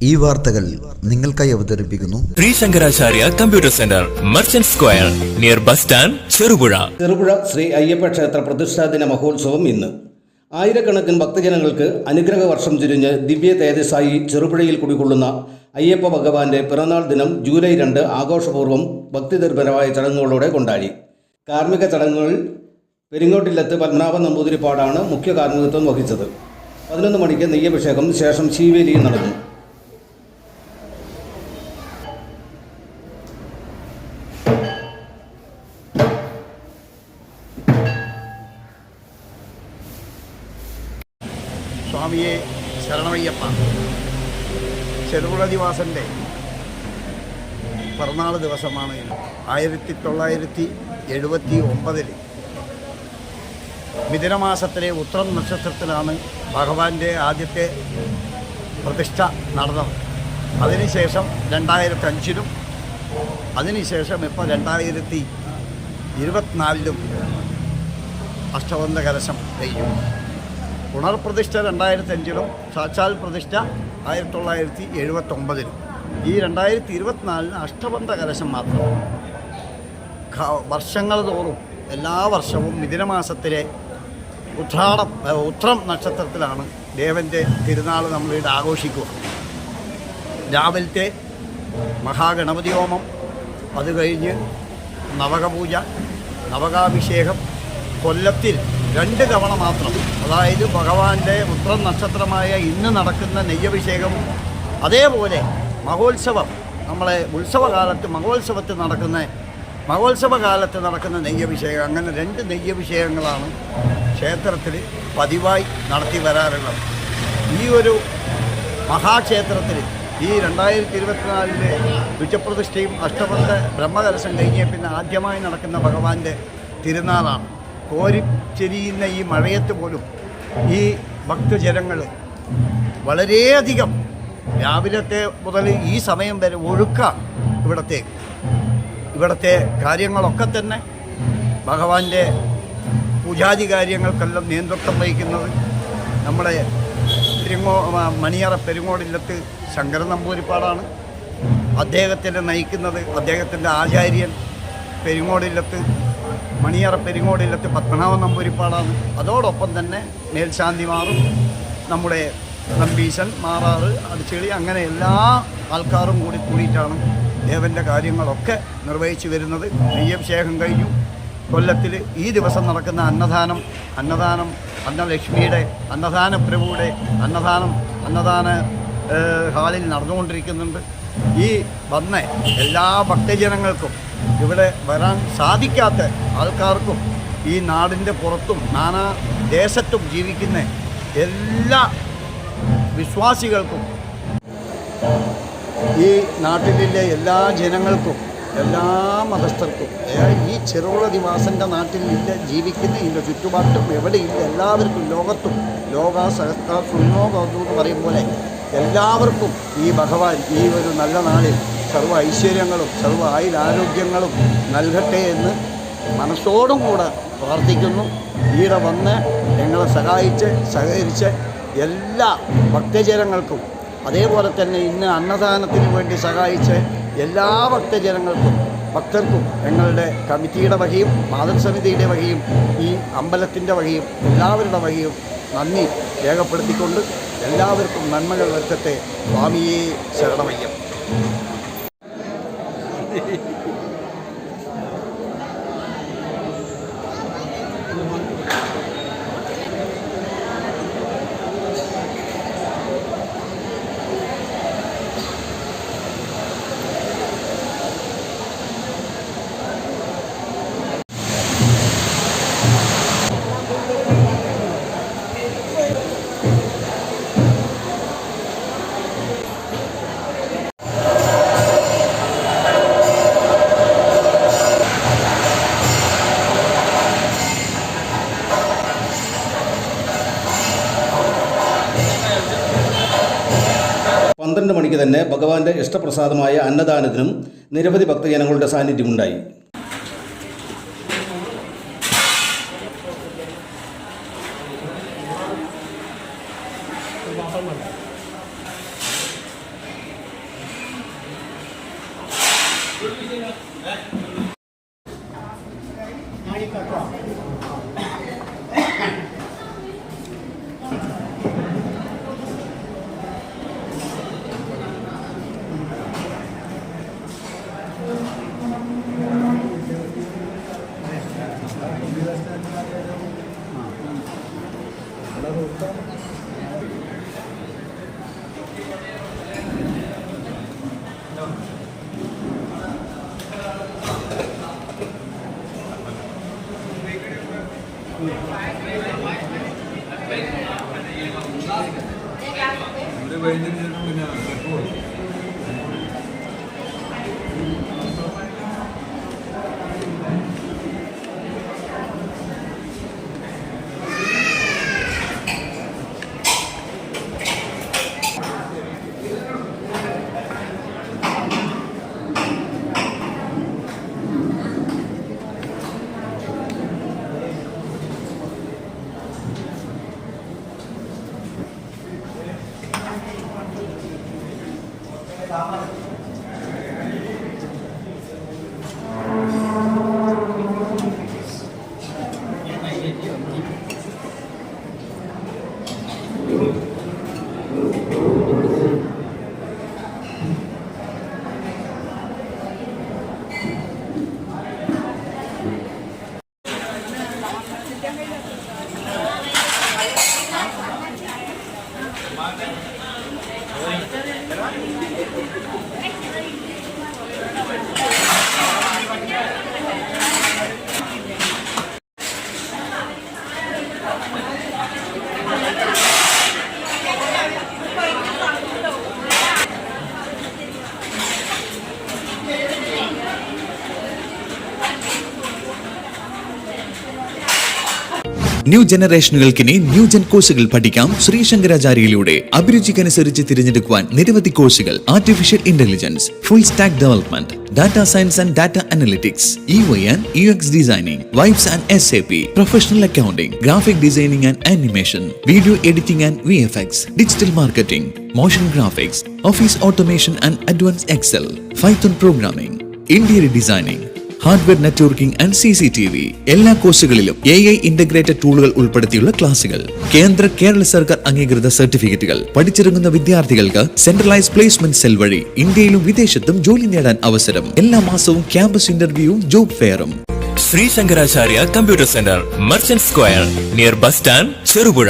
ഈ വാർത്തകൾ നിങ്ങൾക്കായി അവതരിപ്പിക്കുന്നു Sree Sankaracharya computer centre, merchant square, near bus stand, Cherupuzha. Cherupuzha Shri Ayyappa ക്ഷേത്ര പ്രതിഷ്ഠാദിന മഹോത്സവം ഇന്ന്. ആയിരക്കണക്കിന് ഭക്തജനങ്ങൾക്ക് അനുഗ്രഹ വർഷം ചുരിഞ്ഞ് ദിവ്യ തേജസ്സായി ചെറുപുഴയിൽ കുടികൊള്ളുന്ന അയ്യപ്പ ഭഗവാന്റെ പിറന്നാൾ ദിനം ജൂലൈ 2 ആഘോഷപൂർവ്വം ഭക്തിനിർഭരമായ ചടങ്ങുകളോടെ കൊണ്ടാടി. കാർമ്മിക ചടങ്ങുകളിൽ പെരിങ്ങോട്ടില്ലത്ത് പത്മനാഭൻ നമ്പൂതിരിപ്പാടാണ് മുഖ്യ കാർമ്മികത്വം വഹിച്ചത്. 11 മണിക്ക് നെയ്യഭിഷേകം, ശേഷം ശീവേലിയും നടന്നു. സ്വാമിയെ ശരണമയ്യപ്പ. ചെറുപുഴ ദിവാസൻ്റെ പിറന്നാൾ ദിവസമാണ്. 1979 മിഥുനമാസത്തിലെ ഉത്രം നക്ഷത്രത്തിലാണ് ഭഗവാന്റെ ആദ്യത്തെ പ്രതിഷ്ഠ നടന്നത്. അതിനുശേഷം 2005 അതിനുശേഷം ഇപ്പോൾ 2024 അഷ്ടബന്ധ കലശം കഴിഞ്ഞു. പുനർപ്രതിഷ്ഠ 2005 സാക്ഷാൽ പ്രതിഷ്ഠ 1979. ഈ 2024 അഷ്ടബന്ധ കലശം മാത്രം. വർഷങ്ങൾ തോറും എല്ലാ വർഷവും മിഥുനമാസത്തിലെ ഉത്രം നക്ഷത്രത്തിലാണ് ദേവൻ്റെ തിരുനാൾ നമ്മളിവിടെ ആഘോഷിക്കുക. രാവിലത്തെ മഹാഗണപതി ഹോമം, അത് കഴിഞ്ഞ് നവകപൂജ, നവകാഭിഷേകം, കൊല്ലത്തിൽ 2 തവണ മാത്രം, അതായത് ഭഗവാന്റെ ഉത്രം നക്ഷത്രമായ ഇന്ന് നടക്കുന്ന നെയ്യഭിഷേകവും അതേപോലെ മഹോത്സവം, നമ്മളെ മഹോത്സവകാലത്ത് നടക്കുന്ന നെയ്യഭിഷേകം, അങ്ങനെ 2 നെയ്യഭിഷേകങ്ങളാണ് ക്ഷേത്രത്തിൽ പതിവായി നടത്തി വരാറുള്ളത്. ഈ ഒരു മഹാക്ഷേത്രത്തിൽ ഈ 2024 ഉച്ചപ്രതിഷ്ഠയും അഷ്ടബന്ധ ബ്രഹ്മകലശം കഴിഞ്ഞ പിന്നെ ആദ്യമായി നടക്കുന്ന ഭഗവാന്റെ തിരുനാളാണ്. കോരിച്ചെരിയുന്ന ഈ മഴയത്ത് പോലും ഈ ഭക്തജനങ്ങൾ വളരെയധികം രാവിലത്തെ മുതൽ ഈ സമയം വരെ ഒഴുക്കാണ് ഇവിടുത്തെ കാര്യങ്ങളൊക്കെ തന്നെ. ഭഗവാന്റെ പൂജാതി കാര്യങ്ങൾക്കെല്ലാം നേതൃത്വം വഹിക്കുന്നത് നമ്മുടെ മണിയറ പെരുങ്ങോടില്ലത്ത് ശങ്കരൻ നമ്പൂതിരിപ്പാടാണ്. അദ്ദേഹത്തിനെ നയിക്കുന്നത് അദ്ദേഹത്തിൻ്റെ ആചാര്യൻ മണിയറ പെരിങ്ങോടില്ലത്ത് പത്മനാഭൻ നമ്പൂതിരിപ്പാടാണ്. അതോടൊപ്പം തന്നെ മേൽശാന്തിമാറും നമ്മുടെ നമ്പീശൻ, മാറാറ്, അടിച്ചെളി, അങ്ങനെ എല്ലാ ആൾക്കാരും കൂടിയിട്ടാണ് ദേവൻ്റെ കാര്യങ്ങളൊക്കെ നിർവഹിച്ചു വരുന്നത്. നെയ്യഭിഷേകം കഴിഞ്ഞു. കൊല്ലത്തിൽ ഈ ദിവസം നടക്കുന്ന അന്നലക്ഷ്മിയുടെ അന്നദാന പ്രഭുവിടെ അന്നദാന ഹാളിൽ നടന്നുകൊണ്ടിരിക്കുന്നുണ്ട്. ഈ വന്ന എല്ലാ ഭക്തജനങ്ങൾക്കും, ഇവിടെ വരാൻ സാധിക്കാത്ത ആൾക്കാർക്കും, ഈ നാടിൻ്റെ പുറത്തും നാനാ ദേശത്തും ജീവിക്കുന്ന എല്ലാ വിശ്വാസികൾക്കും, ഈ നാട്ടിലെ എല്ലാ ജനങ്ങൾക്കും, എല്ലാ മതസ്ഥർക്കും, ഈ ചെറുപുഴ ദിവാസൻ്റെ നാട്ടിൽ ജീവിക്കുന്ന ഇതിൻ്റെ ചുറ്റുപാട്ടും എവിടെയില്ല എല്ലാവർക്കും, ലോകത്തും ലോകാ സഹസ്ത സുന്നോകു എന്ന് പറയും പോലെ എല്ലാവർക്കും ഈ ഭഗവാൻ ഈ ഒരു നല്ല നാളിൽ സർവ്വ ഐശ്വര്യങ്ങളും സർവ്വ ആയുരാരോഗ്യങ്ങളും നൽകട്ടെ എന്ന് മനസ്സോടും കൂടെ പ്രാർത്ഥിക്കുന്നു. ഈടെ വന്ന് ഞങ്ങളെ സഹകരിച്ച് എല്ലാ ഭക്തജനങ്ങൾക്കും, അതേപോലെ തന്നെ ഇന്ന് അന്നദാനത്തിന് വേണ്ടി സഹായിച്ച് എല്ലാ ഭക്തർക്കും ഞങ്ങളുടെ കമ്മിറ്റിയുടെ വകയും മാതൃസമിതിയുടെ വകയും ഈ അമ്പലത്തിൻ്റെ വകയും എല്ലാവരുടെ വകയും നന്ദി രേഖപ്പെടുത്തിക്കൊണ്ട് എല്ലാവർക്കും നന്മകൾ വരുത്തട്ടെ. സ്വാമിയെ ശരണമയ്യം. മണിക്ക് തന്നെ ഭഗവാന്റെ ഇഷ്ടപ്രസാദമായ അന്നദാനത്തിനും നിരവധി ഭക്തജനങ്ങളുടെ സാന്നിധ്യമുണ്ടായി. ന്യൂ ജനറേഷനുകൾക്കിനി ന്യൂ ജെൻ കോഴ്സുകൾ പഠിക്കാം ശ്രീശങ്കരാചാര്യയിലൂടെ. അഭിരുചിക്കനുസരിച്ച് തിരഞ്ഞെടുക്കുവാൻ നിരവധി കോഴ്സുകൾ. Artificial intelligence, full stack development, data science and data analytics, UI and UX designing, vibes and SAP, professional accounting, graphic designing and animation, video editing and VFX, digital marketing, motion graphics, office automation and advance Excel, Python programming, interior designing, hardware networking and CCTV. എല്ലാ കോഴ്സുകളിലും AI integrated ടൂളുകൾ ഉൾപ്പെടുത്തിയുള്ള ക്ലാസുകൾ. കേരള സർക്കാർ അംഗീകൃത സർട്ടിഫിക്കറ്റുകൾ. പഠിച്ചിറങ്ങുന്ന വിദ്യാർത്ഥികൾക്ക് centralise placement cell വഴി ഇന്ത്യയിലും വിദേശത്തും ജോലി നേടാൻ അവസരം. എല്ലാ മാസവും ക്യാമ്പസ് ഇന്റർവ്യൂവും ജോബ് ഫെയറും. Shri Shankaracharya computer centre, merchant square, near bus stand, Cherupuzha.